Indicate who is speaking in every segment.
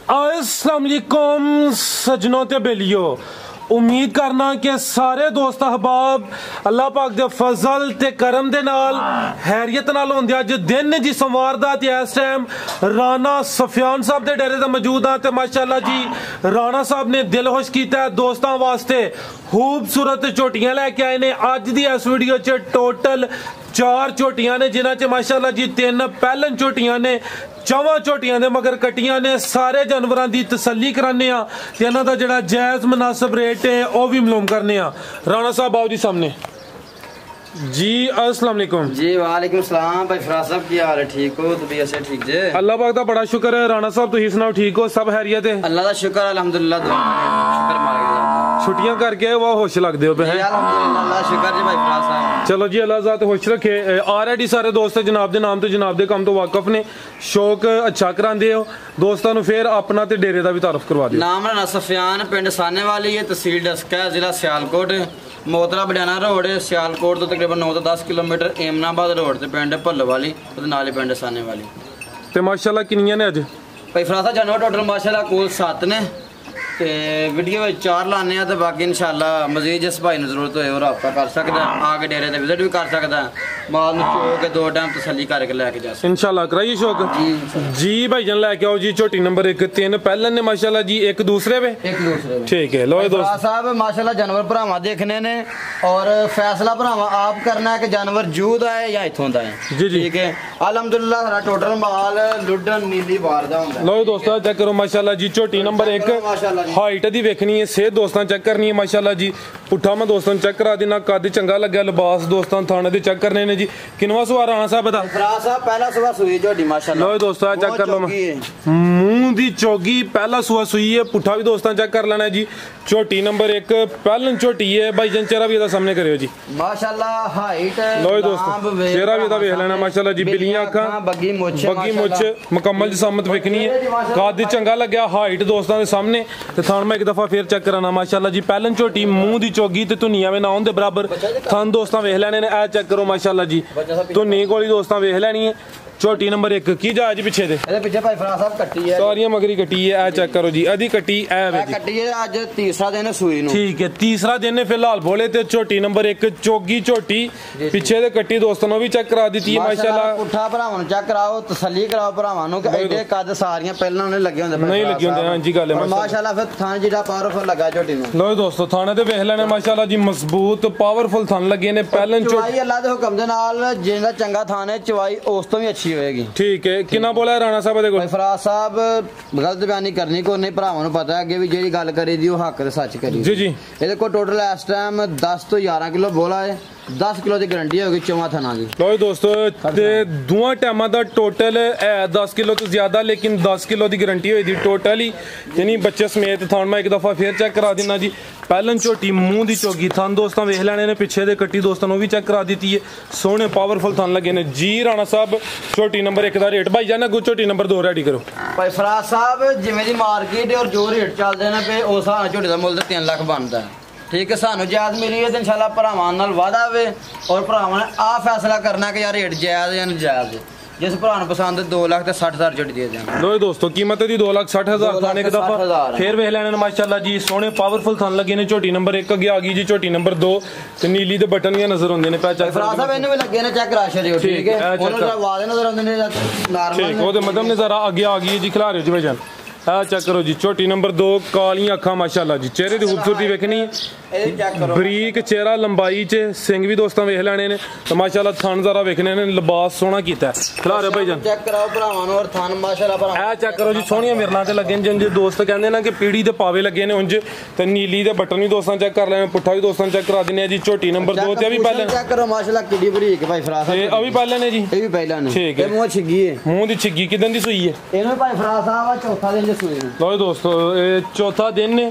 Speaker 1: अस्सलाम वालेकुम सजनों ते बेलियो, उम्मीद करना कि सारे दोस्त अहबाब अल्लाह पाक दे फजल ते करम दे नाल हैरियत नाल होंदे। अज दिन जी सोमवार दा ते इस टाइम राणा सफियान साहब दे डेरे ते मौजूद हाँ। ते माशाअल्लाह जी राणा साहब ने दिल खुश किया दोस्तों वास्ते खूबसूरत झोटियां लैके आए ने। अज दी इस वीडियो च टोटल 4 झोटियां ने, जिन्हां च माशाअल्लाह जी 3 पैलन झोटियां ने, 4 झोटियां दे मगर कटियां ने। सारे जानवरां दी तसल्ली कराने आ ते इन्हां दा जिहड़ा जायज मुनासिब रेट है वह भी मालूम करने आ। राणा साहब आओ जी सामने जी। अस्सलाम वालेकुम
Speaker 2: जी। वालेकुम सलाम भाई फराज साहब, की हाल है? ठीक हो? तो भी ऐसे ठीक जे?
Speaker 1: अल्लाह पाक दा बड़ा शुक्र है। राणा साहब तुसीं सुनाओ, ठीक हो? सब खैरियत है?
Speaker 2: अल्लाह दा शुक्र अल्हम्दुलिल्लाह, दुआ शुक्र मालिक दा।
Speaker 1: छुट्टियां करके वह होश लगदे हो पे हैं?
Speaker 2: अल्हम्दुलिल्लाह, अल्लाह शुक्र जी भाई फराज साहब।
Speaker 1: चलो जी, अल्लाह ज़ात खुश रखे। ऑलरेडी सारे दोस्त जनाब दे नाम तो जनाब दे काम तो वाकफ ने, शौक अच्छा करांदे हो। दोस्तों नु फिर अपना ते डेरे दा भी तारुफ करवा दियो।
Speaker 2: नाम राणा सफियान, पिंड साने वाली है, तहसील डस्का, जिला सियालकोट, मोतरा बडियाना रोड, सियालकोट तो तकरीबन 9 तो 10 किलोमीटर, एमनाबाद रोड ते पिंड भल्लोवाली ते नाले पिंड साने वाली।
Speaker 1: ते माशाल्लाह किन्नियां ने अज?
Speaker 2: भाई फराज साहब जानवर टोटल माशाल्लाह कोल 7 ने ते वीडियो में 4 लाने हैं। तो बाकी इंशाल्लाह मजीद जिस भाई ने जरूरत होए और आपका कर सकता है, आके डेरे ते विजिट भी कर सकता है, माल में चो के 2 टाइम तसल्ली करके लेके जा सकता
Speaker 1: इंशाल्लाह। कराइए शौक जी भाईजान, लेके आओ जी झोटी नंबर 1। 3 पैलन ने माशाल्लाह जी, एक दूसरे पे ठीक है। लो दोस्त
Speaker 2: साहब माशाल्लाह जानवर भरावा देखने ने और फैसला भरावा आप करना है कि जानवर जू दा है या इथों दा है।
Speaker 1: जी जी
Speaker 2: ठीक है। अल्हम्दुलिल्लाह सारा टोटल माल लुडन नीली बार दा हुंदा।
Speaker 1: लो दोस्तों चेक करो माशाल्लाह जी, झोटी नंबर 1 हाइट दी वेखनी है, सेहत दोस्तों चेक करनी है माशाल्लाह जी। पुट्ठा मैं दोस्तों चेक करा देना, कद चंगा लग्या, लिबास दोस्तों थाने दे चेक करने ने जी। किनवा सुआ राणा साहब दा?
Speaker 2: फराज साहब पहला सुआ सुई झोटी माशाल्लाह।
Speaker 1: लो दोस्तों चेक कर लो, मुंह दी चौगी पहला सुआ सुई है। पुट्ठा भी दोस्तों चेक कर लेना है जी। झोटी नंबर 1 पैलन झोटी है। भाईजान चेहरा भी सामने करियो जी
Speaker 2: माशाल्लाह। हाइट
Speaker 1: लो दोस्तों चेहरा भी वेख लेना माशाल्लाह जी। बिलियां अखां, बग्गी मुछ मुकम्मल जिसामत वेखनी है, कद चंगा लग्या, हाइट दोस्तों के सामने। ते थान मैं एक दफा फिर चेक कराना माशाल्लाह जी। पैलन झोटी, मुंह दी चौगी ते धुनिया में ना होंदे बराबर। थान दोस्तों वेख लेने ने, ए चेक करो माशाल्लाह जी। धुनी कोली दोस्तों वेख लेनी है। झोटी नंबर 1 की जा जी पिछे दे?
Speaker 2: पिछे भाई फराज साहब कट्टी है,
Speaker 1: सारियां मगरी कट्टी है। ए चेक करो जी, अधी कट्टी ए वे जी,
Speaker 2: कट्टी है। आज तीसरा दिन है सुई नु।
Speaker 1: ठीक है, तीसरा दिन है फिलहाल बोले। ते झोटी नंबर 1 चोगी झोटी पिछे दे कट्टी दोस्तों नो भी चेक करा दी थी माशाल्लाह।
Speaker 2: पुट्ठा भरावां नु चेक कराओ, तसल्ली कराओ भरावां नु कि एडे कद सारियां पहला ने लगे होंदे
Speaker 1: नहीं लगे होंदे। हां जी गल है
Speaker 2: माशाल्लाह। फिर थान जिड़ा पावरफुल लगा झोटी नु।
Speaker 1: लो दोस्तों थाने ते वेख लेने माशाल्लाह जी, मजबूत पावरफुल थान लगे ने। पैलन
Speaker 2: चवाई अल्लाह दे हुक्म दे नाल जिंदा चंगा थान है, चवाई उस तो भी अच्छी होएगी। ठीक है।
Speaker 1: कितना बोला है राणा साहब दे कोल?
Speaker 2: फराज साहब गलत बयानी करनी को नहीं, भरावां नु पता है अगे भी जेडी गल करी दी ओ हक ते सच करी
Speaker 1: जी जी।
Speaker 2: ਇਹਦੇ ਕੋਲ टोटल इस टाइम 10 तो 11 किलो बोला है, 10 किलो की गारंटी होगी चौवा थाना की।
Speaker 1: लो दोस्तों ते दोवां टाइमां दा टोटल है 10 किलो तो ज्यादा, लेकिन 10 किलो की गारंटी हुई थी टोटल ही, यानी बच्चे समेत। थान मैं एक दफा फिर चेक करा देना जी। पैलन झोटी, मुंह दी चौगी, थान दोस्तों वेख लेने ने। पिछे दे कट्टी दोस्तों भी चेक करा दी है, सोहने पावरफुल थान लगे ने जी। राणा साहब झोटी नंबर 1 का रेट भाई जाना, अगू झोटी नंबर 2 रेडी करो।
Speaker 2: भाई फराज साहब जिवें दी मार्केट और जो रेट चलते हैं पे उस हिसाब झोटी का मुल 3 लाख बनता है। ठीक है, सानू जायज मिली है तो इंशाल्लाह भरावां नाल वादा वे और भरावां ने आ फैसला करना कि यार रेट जायज या नाजायज। जिस भरा नूं पसंद 2,60,000 झोटी दे देंगे।
Speaker 1: लो दोस्तों कीमत दी 2,60,000 थान एक दफा फिर वेख लेने माशाल्लाह जी। सोहने पावरफुल थान लगे ने। झोटी नंबर 1 अगे आ गई जी। झोटी नंबर 2 ते नीली दे बटन भी नजर आउंदे ने। पहचान
Speaker 2: फराज साहब इन्हें भी लगे ने, चेक करा छड़ियो। ठीक है, उन्होंने वादे नजर आउंदे ने नॉर्मल।
Speaker 1: ठीक ओदे मतलब नजारा आगे आ गई जी। खिला रहे हो जी भाईजान, आ चेक करो जी। झोटी नंबर 2 कालियां अखां माशाल्लाह जी। चेहरे की खूबसूरती वेखनी, बरीक चेहरा, लंबाई च सिंग भी दोस्तों वेख लेने ने। तो माशाल्लाह थान जरा वेखने ने, लिबास सोहना कीता है। खिला रहे भाईजान,
Speaker 2: चेक कराओ भरावां नु और थान माशाल्लाह भरावां।
Speaker 1: आ चेक करो जी, सोहणियां मिरलां ते लगे जिंज दोस्त कहंदे ना कि पीड़ी दे पावे लगे ने उंज। ते नीली दे बटन भी दोस्तों चेक कर लेने, पुट्ठा भी दोस्तों चेक करा दिने जी। झोटी नंबर 2 ते भी पहले
Speaker 2: चेक करो माशाल्लाह किड्डी बरीक भाई फराज साहब।
Speaker 1: ए अभी पहले ने जी,
Speaker 2: ये भी पहला ने।
Speaker 1: ठीक है,
Speaker 2: मुंह छिगी है,
Speaker 1: मुंह दी छिगी किदन दी सुई है?
Speaker 2: इन्हों भाई फराज साहब चौथा दिन सुई है।
Speaker 1: लो दोस्तों चौथा दिन ने।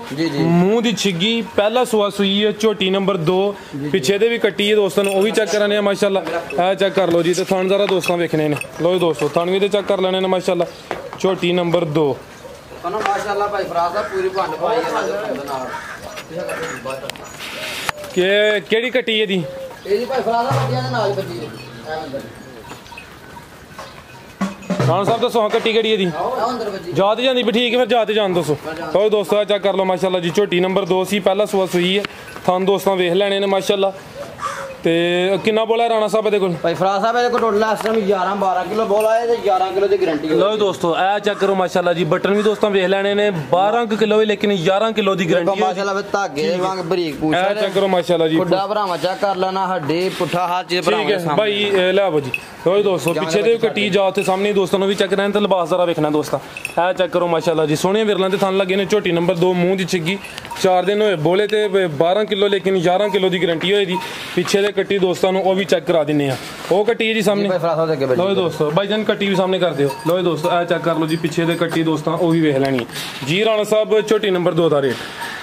Speaker 1: मुंह दी छिगी पहला सुआ सुई है। झोटी नंबर 2 पिछे दे भी कट्टी है दोस्तों, वो भी चेक कराने माशाल्लाह। है चेक कर लो जी। तो थान जरा दोस्तों वेखने ने। लो दोस्तों थान भी चेक कर लेने माशाल्लाह। झोटी नंबर 2
Speaker 2: माशाल्लाह भाई फराज साहब पूरी भंड पाई
Speaker 1: है। केड़ी कट्टी है दी?
Speaker 2: ए जी भाई फराज साहब कट्टियां दे नाल कट्टी है।
Speaker 1: ਰਾਣਾ ਸਾਹਿਬ ਦੱਸੋ ਹਾਂ ਕੱਟੀ ਕਿਹੜੀ ਇਹਦੀ ਜਾ ਤੇ ਜਾਂਦੀ ਵੀ ਠੀਕ ਹੈ ਫਿਰ ਜਾ ਤੇ ਜਾਣ ਦੱਸੋ। ਲਓ ਦੋਸਤੋ ਚੈੱਕ ਕਰ ਲਓ ਮਾਸ਼ਾਅੱਲਾ ਜੀ ਝੋਟੀ ਨੰਬਰ 2 ਸੀ ਪਹਿਲਾ ਸੂਆ ਸੂਈ ਹੈ ਥਣ ਦੋਸਤਾਂ ਵੇਖ ਲੈਣੇ ਨੇ ਮਾਸ਼ਾਅੱਲਾ। ਤੇ ਕਿੰਨਾ ਬੋਲਾ ਰਾਣਾ ਸਾਹਿਬ ਇਹਦੇ ਕੋਲ
Speaker 2: ਭਾਈ ਫਰਾਜ਼ ਸਾਹਿਬ ਇਹਦੇ ਕੋਲ ਟੋਟਲ ਇਸ ਟਾਈਮ 11 12 ਕਿਲੋ ਬੋਲਾ ਹੈ ਤੇ 11 ਕਿਲੋ ਦੀ ਗਾਰੰਟੀ ਹੈ।
Speaker 1: ਲਓ ਦੋਸਤੋ ਇਹ ਚੈੱਕ ਕਰੋ ਮਾਸ਼ਾਅੱਲਾ ਜੀ ਬਟਨ ਵੀ ਦੋਸਤਾਂ ਵੇਖ ਲੈਣੇ ਨੇ 12 ਕਿਲੋ ਵੀ ਲੇਕਿਨ 11 ਕਿਲੋ ਦੀ ਗਾਰੰਟੀ ਹੈ
Speaker 2: ਮਾਸ਼ਾਅੱਲਾ ਵੇ ਧਾਗੇ ਵਾਂਗ ਬਰੀਕ ਪੂਛ
Speaker 1: ਇਹ ਚੈੱਕ ਕਰੋ ਮਾਸ਼ਾਅੱਲਾ ਜੀ
Speaker 2: ਵੱਡਾ ਭਰਾਵਾ ਚੈੱਕ ਕਰ ਲੈਣਾ ਹੱਡੀ ਪੁੱਠਾ ਹਰ ਚੀਜ਼ ਭਰਾਵਾ
Speaker 1: ਠੀਕ ਹੈ ਭਾਈ ਲੈ ਆਵੋ ਜੀ। ਲਓ ਦੋਸਤੋ ਪਿੱਛੇ ਦੇ ਕੱਟੀ ਜਾ ਉੱਥੇ ਸਾਹਮਣੇ ਦੋਸਤਾਂ ਨੂੰ ਵੀ ਚੈੱਕ ਕਰਨ ਤੇ ਲਿਬਾਸ ਜ਼ਰਾ ਵੇਖਣਾ ਦੋਸਤਾਂ ਇਹ ਚੈੱਕ ਕਰੋ ਮਾਸ਼ਾਅੱਲਾ ਜੀ ਸੋਹਣੇ ਵਿਰਲਾਂ ਤੇ ਥਣ ਲੱਗੇ ਨੇ ਝੋਟੀ ਨੰਬਰ 2 ਮੂੰਹ ਦੀ ਛਿੱਗੀ 4 ਦਿਨ ਹੋਏ ਬੋਲੇ ਤੇ 12 ਕਿਲੋ ਲੇਕਿਨ 11 ਕਿਲੋ ਦੀ ਗਾਰੰਟੀ ਹੋਏਗੀ। ਪਿੱਛੇ ਦੇ ਕੱਟੀ ਦੋਸਤਾਂ ਨੂੰ ਉਹ ਵੀ ਚੈੱਕ ਕਰਾ ਦਿੰਨੇ ਆ ਉਹ ਕੱਟੀ ਹੈ ਜੀ ਸਾਹਮਣੇ। ਲਓ ਦੋਸਤੋ ਬਾਈ ਜਾਨ ਕੱਟੀ ਵੀ ਸਾਹਮਣੇ ਕਰ ਦਿਓ। ਲਓ ਦੋਸਤੋ ਇਹ ਚੈੱਕ ਕਰ ਲਓ ਜੀ ਪਿੱਛੇ ਦੇ ਕੱਟੀ ਦੋਸਤਾਂ ਉਹ ਵੀ ਵੇਖ ਲੈਣੀ ਜੀ। ਰਾਣਾ ਸਾਹਿਬ ਝੋਟੀ ਨੰਬਰ 2 ਦਾ ਰੇਟ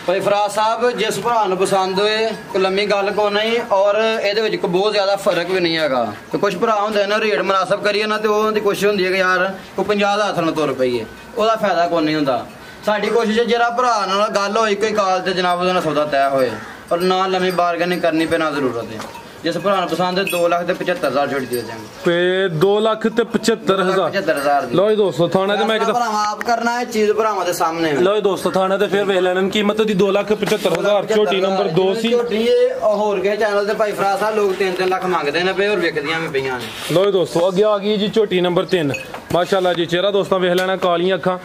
Speaker 2: ਭਾਈ ਫਰਾਜ਼ ਸਾਹਿਬ ਜਿਸ ਭਰਾ ਨੂੰ ਪਸੰਦ ਹੋਏ ਕੋਈ ਲੰਮੀ ਗੱਲ ਕੋ ਨਹੀਂ ਔਰ ਇਹਦੇ ਵਿੱਚ ਕੋਈ ਬਹੁਤ ਜ਼ਿਆਦਾ ਫਰਕ ਵੀ ਨਹੀਂ ਹੈਗਾ। ਤੇ ਕੁਝ ਭਰਾ ਹੁੰਦੇ ਨੇ ਰੇਟ ਮੁਨਾਸਬ ਕਰੀਏ ਨਾ ਤੇ ਉਹਨਾਂ ਦੀ ਕੋਸ਼ਿਸ਼ ਹੁੰਦੀ ਹੈ ਕਿ ਯਾਰ ਕੋਈ 50,000 ਨਾਲ ਤੁਰ ਪਈਏ ਉਹਦਾ ਫਾਇਦਾ ਕੋਈ ਨਹੀਂ ਹੁੰਦਾ। ਸਾਡੀ ਕੋਸ਼ਿਸ਼ ਹੈ ਜਿਹੜਾ ਭਰਾ ਨਾਲ ਗੱਲ ਹੋਈ ਕੋਈ ਕਾਲ ਤੇ ਜਨਾਬ ਉਹਦਾ ਸੌਦਾ ਤੈਅ ਹੋਏ ਔਰ ਨਾ ਲੰਮੀ ਬਾਰਗੇਨਿੰਗ ਕਰਨੀ ਪਏ ਨਾ ਜ਼ਰੂਰਤ ਹੈ। ਜਿਸ ਭਰਾ ਨੂੰ ਪਸੰਦ ਹੈ 2,75,000 ਛੋੜ ਦੇ ਦਿਆਂਗੇ
Speaker 1: ਤੇ 2,75,000 ਲਓ ਦੋਸਤੋ ਥਾਣਾ ਤੇ ਮੈਂ
Speaker 2: ਭਰਾ ਆਪ ਕਰਨਾ ਹੈ ਚੀਜ਼ ਭਰਾਵਾਂ ਦੇ ਸਾਹਮਣੇ।
Speaker 1: ਲਓ ਦੋਸਤੋ ਥਾਣਾ ਤੇ ਫਿਰ ਵੇਖ ਲੈਣ ਕੀਮਤ ਦੀ 2,75,000 ਝੋਟੀ ਨੰਬਰ 2 ਸੀ।
Speaker 2: ਝੋਟੀ ਹੋਰ ਕੇ ਚੈਨਲ ਤੇ ਭਾਈ ਫਰਾਜ਼ ਸਾਹਿਬ ਲੋਕ 3-3 ਲੱਖ ਮੰਗਦੇ ਨੇ ਪਏ ਔਰ ਵਿਕਦੀਆਂ ਵੀ ਪਈਆਂ ਨੇ।
Speaker 1: ਲਓ ਦੋਸਤੋ ਅੱਗੇ ਆ ਗਈ ਜੀ ਝੋਟੀ ਨੰਬਰ 3 ਮਾਸ਼ਾਅੱਲਾ ਜੀ ਚਿਹਰਾ ਦੋਸਤਾਂ ਵੇਖ ਲੈਣਾ ਕਾਲੀਆਂ ਅੱਖਾਂ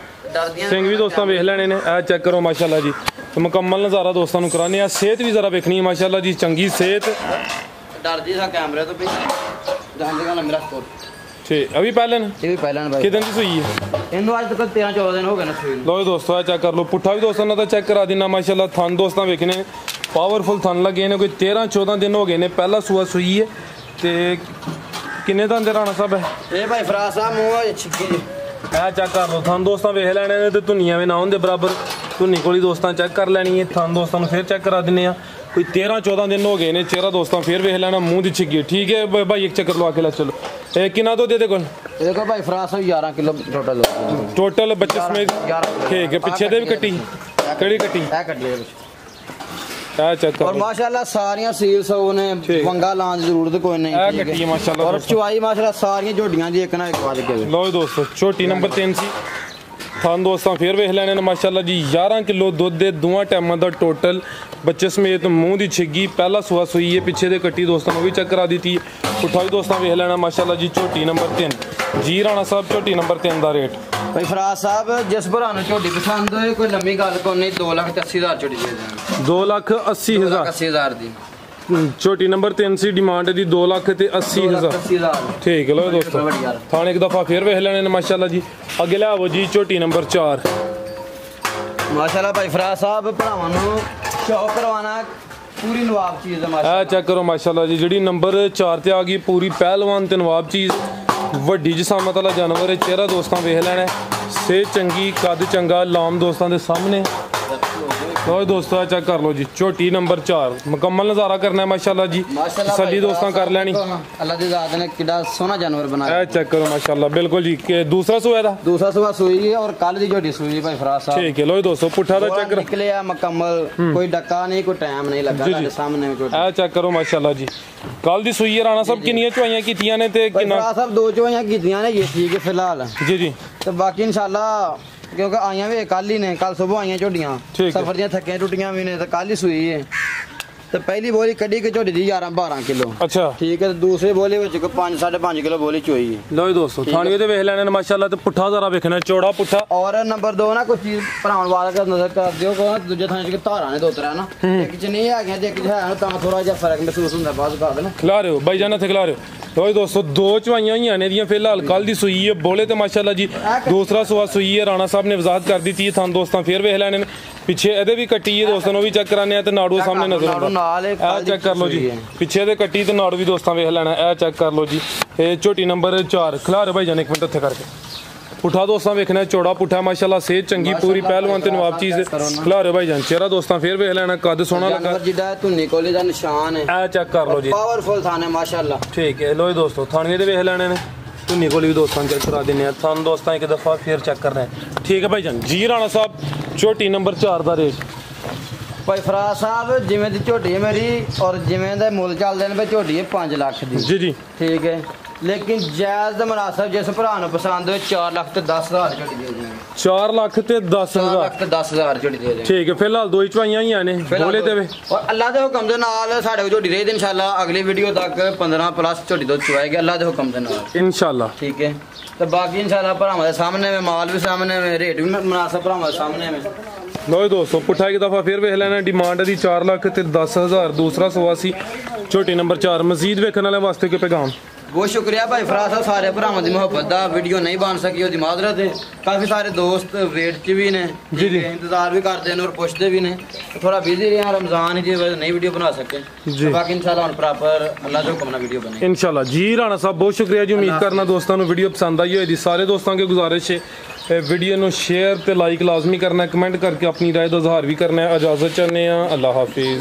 Speaker 1: ਸਿੰਘ ਵੀ ਦੋਸਤਾਂ ਵੇਖ ਲੈਣੇ ਨੇ ਇਹ ਚੈੱਕ ਕਰੋ ਮਾਸ਼ਾਅੱਲਾ ਜੀ ਮੁਕੰਮਲ ਨਜ਼ਾਰਾ ਦੋਸਤਾਂ ਨੂੰ ਕਰਾਣੇ ਆ। ਸਿਹਤ ਵੀ ਜ਼ਰਾ ਵੇਖਣੀ ਹੈ ਮਾਸ਼ਾਅੱਲਾ ਜੀ ਚੰਗੀ ਸਿਹਤ
Speaker 2: ਡਰਦੀ ਸਾ ਕੈਮਰੇ ਤੋਂ ਜਾਂਦੇਗਾ ਨਾ ਮੇਰਾ ਸਕੋਰ
Speaker 1: ਠੀਕ ਅਭੀ ਪਹਿਲਨ
Speaker 2: ਇਹ ਵੀ ਪਹਿਲਾਂ ਭਾਈ
Speaker 1: ਕਿਦਨ ਦੀ ਸੂਈ ਹੈ
Speaker 2: ਇਹਨੂੰ ਅੱਜ ਤੱਕ 13-14 ਦਿਨ ਹੋ ਗਏ ਨੇ ਸੂਈ ਨੂੰ।
Speaker 1: ਲਓ ਦੋਸਤੋ ਇਹ ਚੈੱਕ ਕਰ ਲਓ ਪੁੱਠਾ ਵੀ ਦੋਸਤਾਂ ਨਾਲ ਤਾਂ ਚੈੱਕ ਕਰਾ ਦਿੰਨਾ ਮਾਸ਼ਾਅੱਲਾ ਥਣ ਦੋਸਤਾਂ ਵੇਖਣੇ ਪਾਵਰਫੁਲ ਥਣ ਲੱਗੇ ਨੇ ਕੋਈ 13-14 ਦਿਨ ਹੋ ਗਏ ਨੇ ਪਹਿਲਾ ਸੂਆ ਸੂਈ ਹੈ। ਤੇ ਕਿੰਨੇ ਦਾ ਅੰਦਰ ਰਾਣਾ ਸਾਹਿਬ ਹੈ
Speaker 2: ਇਹ ਭਾਈ ਫਰਾਜ਼ ਸਾਹਿਬ ਮੂੰਹ ਛਿੱਕੀ ਜੀ
Speaker 1: ਇਹ ਚੈੱਕ ਕਰ ਲਓ ਥਣ ਦੋਸਤਾਂ ਵੇਖ ਲੈਣੇ ਨੇ ਤੇ ਧੁਨੀਆਂ ਵੀ ਨਾ ਹੁੰਦੇ ਬਰਾਬਰ ਧੁਨੀ ਕੋਲੀ ਦੋਸਤਾਂ ਚੈੱਕ ਕਰ ਲੈਣੀ ਹੈ। ਥਣ ਦੋਸਤਾਂ ਨੂੰ ਫਿਰ ਚੈੱਕ ਕਰਾ ਦਿੰਨੇ ਆ ਕੋਈ 13-14 ਦਿਨ ਹੋ ਗਏ ਨੇ ਚਿਹਰਾ ਦੋਸਤਾਂ ਫਿਰ ਵੇਖ ਲੈਣਾ ਮੂੰਹ ਦੀ ਛਿੱਗੀ ਠੀਕ ਹੈ ਭਾਈ ਇੱਕ ਚੱਕਰ ਲਵਾ ਕੇ ਲੈ ਚਲੋ। ਇਹ ਕਿੰਨਾ ਤੋਂ ਦੇ ਕੋਲ
Speaker 2: ਇਹਦੇ ਕੋਲ ਭਾਈ ਫਰਾਜ਼ ਸਾਹਿਬ 11 ਕਿਲੋ
Speaker 1: ਟੋਟਲ ਬੱਚੇ ਸਮੇਤ ਠੀਕ ਹੈ ਪਿੱਛੇ ਦੇ ਵੀ ਕੱਟੀ ਕਿਹੜੀ ਕੱਟੀ
Speaker 2: ਇਹ ਕੱਟੀ ਹੈ
Speaker 1: ਇਹ ਚੈੱਕ ਕਰ
Speaker 2: ਔਰ ਮਾਸ਼ਾਅੱਲਾ ਸਾਰੀਆਂ ਸੀਲ ਸੋ ਨੇ ਵੰਗਾ ਲਾਉਣ ਦੀ ਜ਼ਰੂਰਤ ਕੋਈ ਨਹੀਂ
Speaker 1: ਇਹ ਕੱਟੀ ਮਾਸ਼ਾਅੱਲਾ
Speaker 2: ਔਰ ਚੁਆਈ ਮਾਸ਼ਾਅੱਲਾ ਸਾਰੀਆਂ ਝੋਡੀਆਂ ਦੀ ਇੱਕ ਨਾ ਇੱਕ ਵੱਧ ਕੇ।
Speaker 1: ਲਓ ਦੋਸਤੋ ਝੋਟੀ ਨੰਬਰ 3 ਸੀ ਥਣ ਦੋਸਤਾਂ ਫਿਰ ਵੇਖ ਲੈਣੇ ਨੇ ਮਾਸ਼ਾਅੱਲਾ ਜੀ 11 ਕਿਲੋ ਦੁੱਧ ਦੇ ਦੋਵਾਂ ਟਾਈਮਾਂ ਦਾ ਟੋਟਲ ਬੱਚੇ ਸਮੇਤ ਮੂੰਹ ਦੀ ਛਿੱਗੀ ਪਹਿਲਾ ਸੂਆ ਸੂਈ ਹੈ ਪਿੱਛੇ ਦੇ ਕੱਟੀ ਦੋਸਤਾਂ ਨੂੰ ਵੀ ਚੈੱਕ ਕਰਾ ਦਿੱਤੀ ਪੁੱਠਾ ਵੀ ਦੋਸਤਾਂ ਵੇਖ ਲੈਣਾ ਮਾਸ਼ਾਅੱਲਾ ਜੀ ਝੋਟੀ ਨੰਬਰ 3 ਜੀ ਰਾਣਾ ਸਾਹਿਬ ਝੋਟੀ ਨੰਬਰ 3 ਦਾ ਰੇਟ
Speaker 2: ਭਾਈ ਫਰਾਜ਼ ਸਾਹਿਬ ਜਿਸ ਭਰਾ ਨੂੰ ਝੋਟੀ ਪਸੰਦ ਹੋਏ ਕੋਈ ਲੰਮੀ ਗੱਲ ਕੋਈ ਨਹੀਂ 2,80,000 ਝੋਟੀ ਦੇ ਦਾਂਗੇ
Speaker 1: 2,80,000
Speaker 2: ਦੀ
Speaker 1: ਝੋਟੀ ਨੰਬਰ 3 ਸੀ ਡਿਮਾਂਡ ਦੀ 2,80,000 ਠੀਕ ਹੈ। ਲੋ ਦੋਸਤੋ ਥਾਣੇ ਇੱਕ ਦਫਾ ਫਿਰ ਵੇਖ ਲੈਣੇ ਨੇ ਮਾਸ਼ਾਅੱਲਾ ਜੀ ਅੱਗੇ ਲੈ ਆਵੋ ਜੀ ਝੋਟੀ ਨੰਬਰ 4
Speaker 2: ਮਾਸ਼ਾਅੱਲਾ ਭਾਈ ਫਰਾਜ਼ ਸਾਹਿਬ ਭਰਾਵਾਂ ਨੂੰ ਸ਼ੌਕ ਕਰਵਾਣਾ ਪੂਰੀ ਨਵਾਬ ਚੀਜ਼ ਦਾ
Speaker 1: ਮਾਸ਼ਾਅੱਲਾ ਚੈੱਕ ਕਰੋ ਮਾਸ਼ਾਅੱਲਾ ਜੀ ਜਿਹੜੀ ਨੰਬਰ 4 ਤੇ ਆ ਗਈ ਪੂਰੀ ਪਹਿਲਵਾਨ ਤੇ ਨਵਾਬ ਚੀਜ਼ ਵੱਡੀ ਜਿਸਾਮਤ ਵਾਲਾ ਜਾਨਵਰ ਹੈ ਚਿਹਰਾ ਦੋਸਤਾਂ ਵੇਖ ਲੈਣਾ ਸਿਹਤ ਚੰਗੀ ਕੱਦ ਚੰਗਾ ਲਾਮ ਦੋਸਤਾਂ ਦੇ ਸਾਹਮਣੇ। ਲੋ ਦੋਸਤੋ ਚੈੱਕ ਕਰ ਲਓ ਜੀ ਝੋਟੀ ਨੰਬਰ 4 ਮੁਕੰਮਲ ਨਜ਼ਾਰਾ ਕਰਨਾ ਹੈ ਮਾਸ਼ਾਅੱਲਾ ਜੀ ਤਸੱਲੀ ਦੋਸਤਾਂ ਕਰ ਲੈਣੀ
Speaker 2: ਅੱਲਾ ਦੀ ਜ਼ਾਤ ਨੇ ਕਿੱਡਾ ਸੋਹਣਾ ਜਾਨਵਰ ਬਣਾਇਆ
Speaker 1: ਇਹ ਚੈੱਕ ਕਰੋ ਮਾਸ਼ਾਅੱਲਾ ਬਿਲਕੁਲ ਜੀ ਕਿ ਦੂਸਰਾ ਸੂਆ ਦਾ
Speaker 2: ਦੂਸਰਾ ਸੂਆ ਸੂਈ ਹੈ ਔਰ ਕੱਲ ਦੀ ਝੋਟੀ ਸੂਈ ਭਾਈ ਫਰਾਜ਼ ਸਾਹਿਬ
Speaker 1: ਠੀਕ ਹੈ। ਲੋ ਦੋਸਤੋ ਪੁੱਠਾ ਦਾ ਚੈੱਕ
Speaker 2: ਨਿਕਲਿਆ ਮੁਕੰਮਲ ਕੋਈ ਡੱਕਾ ਨਹੀਂ ਕੋਈ ਟਾਈਮ ਨਹੀਂ ਲੱਗਾ ਤੁਹਾਡੇ ਸਾਹਮਣੇ ਝੋਟੀ
Speaker 1: ਇਹ ਚੈੱਕ ਕਰੋ ਮਾਸ਼ਾਅੱਲਾ ਜੀ ਕੱਲ ਦੀ ਸੂਈ ਹੈ ਰਾਣਾ ਸਾਹਿਬ ਕਿੰਨੀਆਂ ਚੁਆਈਆਂ ਕੀਤੀਆਂ ਨੇ ਤੇ ਕਿੰਨਾ
Speaker 2: ਫਰਾਜ਼ ਸਾਹਿਬ 2 ਚੁਆਈਆਂ ਕੀਤੀਆਂ ਨੇ ਇਹ ਠੀਕ ਹੈ ਫਿਲਹਾਲ
Speaker 1: ਜੀ ਜੀ
Speaker 2: ਤੇ ਬਾਕੀ ਇਨਸ਼ਾਅੱਲਾ ਕਿਉਂਕਿ ਆਈਆਂ ਵੀ ਕੱਲ ਹੀ ਨੇ ਕੱਲ ਸਵੇਰ ਆਈਆਂ ਝੋਡੀਆਂ ਸਫਰ ਦੀਆਂ ਥੱਕੀਆਂ ਟੁੱਟੀਆਂ ਵੀ ਨੇ ਤੇ ਕੱਲ ਹੀ ਸੂਈ ਹੈ ਤੇ ਪਹਿਲੀ ਬੋਲੀ ਕੱਢੀ ਕਿ ਝੋਡੀ ਦੀ 11-12 ਕਿਲੋ
Speaker 1: ਅੱਛਾ ਠੀਕ
Speaker 2: ਹੈ ਤੇ ਦੂਸਰੇ ਬੋਲੀ ਵਿੱਚ ਕੋਈ 5-5.5 ਕਿਲੋ ਬੋਲੀ ਚੋਈ ਹੈ।
Speaker 1: ਲੋ ਦੋਸਤੋ ਥਾਣੀਏ ਤੇ ਵੇਖ ਲੈਣੇ ਨੇ ਮਾਸ਼ਾਅੱਲਾ ਤੇ ਪੁੱਠਾ ਜ਼ਰਾ ਵੇਖਣਾ ਚੌੜਾ ਪੁੱਠਾ
Speaker 2: ਔਰ ਨੰਬਰ 2 ਨਾ ਕੋਈ ਚੀਜ਼ ਭਰਾਉਣ ਵਾਲਾ ਨਜ਼ਰ ਕਰ ਦਿਓ ਕੋ ਦੂਜੇ ਥਾਂ 'ਚ ਧਾਰਾਂ ਨੇ 2-3 ਨਾ ਇੱਕ 'ਚ ਨਹੀਂ ਹੈਗੀਆਂ ਤੇ ਇੱਕ 'ਚ ਹੈ ਤਾਂ ਥੋੜਾ ਜਿਹਾ ਫਰਕ ਮਹਿਸੂਸ ਹੁੰਦਾ ਬਾਅਦ ਕਰ ਦੇਣਾ
Speaker 1: ਖਿਲਾ ਰਹੇ ਹੋ ਬਾਈ ਜਾਨ ਇੱਥੇ ਖਿਲਾ ਰਹੇ ਹੋ। ਲੋ ਦੋਸਤੋ 2 ਚਵਾਈਆਂ ਹੋਈਆਂ ਨੇ ਦੀਆਂ ਫਿਲਹਾਲ ਕੱਲ ਦੀ ਸੂਈ ਹੈ ਬੋਲੇ ਤੇ ਮਾਸ਼ਾਅੱਲਾ ਜੀ ਦੂਸਰਾ ਸੂਆ ਸੂਈ ਹੈ ਰਾਣਾ ਸਾਹਿਬ ਨੇ ਵਜ਼ਾਹਤ ਕਰ ਦਿੱਤੀ ਥਾਂ ਦੋਸਤਾਂ ਫੇਰ ਵੇਖ ਲੈਣੇ ਨੇ ਪਿੱਛੇ ਇਹਦੇ ਵੀ ਕੱਟੀ ਹੈ ਦੋਸਤਾਂ ਨੂੰ ਵੀ ਚੈੱਕ ਕਰਾਣੇ ਆ ਤੇ ਨਾੜੂ ਸਾਹਮਣੇ ਨਜ਼ਰ ਆਉਂਦਾ ਇਹ ਚੈੱਕ ਕਰ ਲਓ ਜੀ ਪਿੱਛੇ ਦੇ ਕੱਟੀ ਤੇ ਨਾੜੂ ਵੀ ਦੋਸਤਾਂ ਵੇਖ ਲੈਣਾ ਇਹ ਚੈੱਕ ਕਰ ਲਓ ਜੀ ਇਹ ਝੋਟੀ ਨੰਬਰ 4 ਖਿਲਾ ਰਹੇ ਭਾਈ ਜਾਨ ਇੱਕ ਮਿੰਟ ਇੱਥੇ ਕਰਕੇ ਪੁੱਠਾ ਦੋਸਤਾਂ ਵੇਖਣਾ ਚੌੜਾ ਪੁੱਠਾ ਮਾਸ਼ਾਅੱਲਾ ਸਿਹਤ ਚੰਗੀ ਪੂਰੀ ਪਹਿਲਵਾਨ ਤੇ ਨਵਾਬ ਚੀਜ਼ ਖਿਲਾ ਰਹੇ ਭਾਈ ਜਾਨ ਚਿਹਰਾ ਦੋਸਤਾਂ ਫੇਰ ਵੇਖ ਲੈਣਾ ਕੱਦ ਸੋਹਣਾ ਲੱਗਾ
Speaker 2: ਜਿੱਡਾ ਧੁੰਨੀ ਕੋਲੇ ਦਾ ਨਿਸ਼ਾਨ ਹੈ
Speaker 1: ਇਹ ਚੈੱਕ ਕਰ ਲਓ ਜੀ
Speaker 2: ਪਾਵਰਫੁਲ ਥਾਨ ਹੈ ਮਾਸ਼ਾਅੱਲਾ ਠੀਕ
Speaker 1: ਹੈ। ਲੋ ਦੋਸਤੋ ਥਾਣੇ ਦੇ ਵੇਖ ਲੈਣੇ ਨੇ ਧੁੰਨੀ ਕੋਲ ਵੀ ਦੋਸਤਾਂ ਚੈੱਕ ਕਰਾ ਦਿੰਨੇ ਆ ਤੁਹਾਨੂੰ ਦੋਸਤਾਂ ਇੱਕ ਦਫਾ ਫੇਰ ਚੈੱਕ ਕਰਨਾ ਠੀਕ ਹੈ ਭਾਈ ਜਾਨ ਜੀ ਰਾਣਾ ਸਾਹਿਬ ਝੋਟੀ ਨੰਬਰ 4 ਦਾ ਰੇਟ
Speaker 2: ਭਾਈ ਫਰਾਜ਼ ਸਾਹਿਬ ਜਿਵੇਂ ਦੀ ਝੋਟੀ ਹੈ ਮੇਰੀ ਔਰ ਜਿਵੇਂ ਦਾ ਮੁੱਲ ਚੱਲਦੇ ਨੇ ਝੋਟੀ ਹੈ 5 ਲੱਖ ਦੀ
Speaker 1: ਜੀ ਜੀ
Speaker 2: ਠੀਕ ਹੈ लेकिन जायज ते मुनासिब जिस भरा नूं पसंद होए 4 लाख ते 10,000 झोटी दे देंगे।
Speaker 1: 4 लाख ते
Speaker 2: 4
Speaker 1: 10,000
Speaker 2: लाख ते 10,000 झोटी दे देंगे।
Speaker 1: ठीक है, फिलहाल दो ही चवाइयां ही ने बोले देवे
Speaker 2: और अल्लाह दे हुक्म दे नाल साडे कोल झोटी रही इंशाल्लाह अगली वीडियो तक 15 प्लस झोटी दुध चुवाएगी अल्लाह दे हुक्म दे नाल
Speaker 1: इंशाल्लाह।
Speaker 2: ठीक है, तो बाकी इंशाल्लाह भरावां दे सामने में माल भी सामने में रेट भी मुनासिब भरावां दे सामने में।
Speaker 1: लो दोस्तों पुठा एक दफ़ा फिर वेख लेना डिमांड दी 4 लाख ते 10,000 दूसरा सवासी झोटी नंबर 4 मजीद वेखने वाले वास्ते कोई पैगाम।
Speaker 2: बहुत शुक्रिया भाई फराज साहब सारे भरावां दी मोहब्बत दा वीडियो नहीं बन सकी ओदी माजरत है। काफ़ी सारे दोस्त वेट च भी ने
Speaker 1: जी जी
Speaker 2: इंतजार भी करते हैं और पुछते भी ने थोड़ा बिजी रहे रमजान ही वजह नहीं वीडियो बना सके
Speaker 1: जी।
Speaker 2: तो बाकी इंशाल्लाह हुण प्रॉपर अल्लाह दे हुक्म नाल वीडियो बने
Speaker 1: इंशाल्लाह जी। राणा साहब बहुत शुक्रिया जी, उम्मीद करना दोस्तों को वीडियो पसंद आई होगी। सारे दोस्तों की गुजारिश है वीडियो को शेयर ते लाइक लाजमी करना है, कमेंट करके अपनी राय का इजहार भी करना है। इजाजत चाहते हैं, अल्लाह हाफिज।